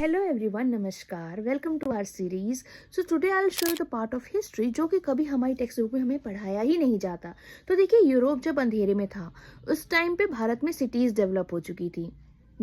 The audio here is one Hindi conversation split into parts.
Hello everyone, नमस्कार, welcome to our series. So today I will show you the part of history जो कि कभी हमारी टेक्स्ट बुक में हमें पढ़ाया ही नहीं जाता। तो देखिए, यूरोप जब अंधेरे में था उस टाइम पे भारत में सिटीज डेवलप हो चुकी थी।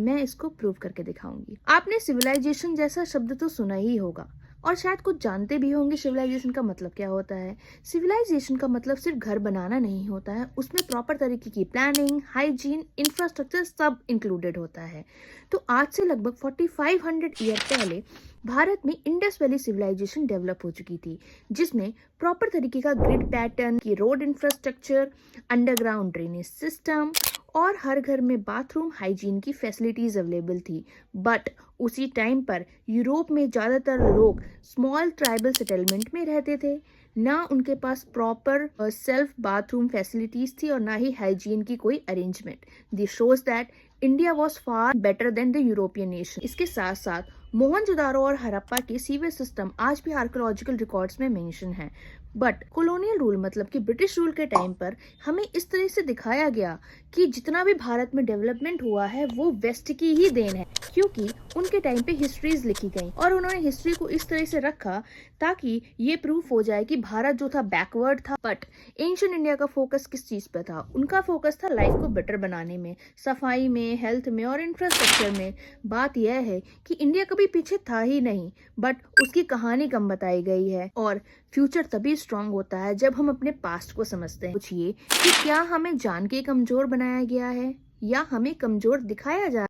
मैं इसको प्रूव करके दिखाऊंगी। आपने सिविलाइजेशन जैसा शब्द तो सुना ही होगा और शायद कुछ जानते भी होंगे सिविलाइजेशन का मतलब क्या होता है। सिविलाइजेशन का मतलब सिर्फ घर बनाना नहीं होता है, उसमें प्रॉपर तरीके की प्लानिंग, हाइजीन, इंफ्रास्ट्रक्चर सब इंक्लूडेड होता है। तो आज से लगभग 4500 ईयर पहले भारत में इंडस वैली सिविलाइजेशन डेवलप हो चुकी थी, जिसमें प्रॉपर तरीके का ग्रिड पैटर्न की road infrastructure, underground drainage system और हर घर में बाथरूम हाइजीन की फैसिलिटीज अवेलेबल थी। बट उसी टाइम पर यूरोप में ज़्यादातर लोग स्मॉल ट्राइबल सेटलमेंट में रहते थे। ना उनके पास प्रॉपर सेल्फ बाथरूम फैसिलिटीज थी और ना ही हाइजीन की कोई arrangement. This shows that India was far better than the European nation. इसके साथ साथ मोहनजोदारो और हड़प्पा के सीवेज सिस्टम आज भी आर्कियोलॉजिकल रिकॉर्ड्स में मेंशन है। बट कॉलोनियल रूल मतलब कि ब्रिटिश रूल के टाइम पर हमें इस तरह से दिखाया गया कि जितना भी भारत में डेवलपमेंट हुआ है वो वेस्ट की ही देन है, क्योंकि उनके टाइम पे हिस्ट्रीज लिखी गई और उन्होंने हिस्ट्री को इस तरह से रखा ताकि ये प्रूफ हो जाए कि भारत जो था बैकवर्ड था। बट एंशिएंट इंडिया का फोकस किस चीज पे था? उनका फोकस था लाइफ को बेटर बनाने में, सफाई में, हेल्थ में और इंफ्रास्ट्रक्चर में। बात यह है कि इंडिया कभी पीछे था ही नहीं, बट उसकी कहानी कम बताई गई है। और फ्यूचर तभी स्ट्रांग होता है जब हम अपने पास्ट को समझते हैं। पूछिए कि क्या हमें जान के कमजोर बनाया गया है या हमें कमजोर दिखाया जा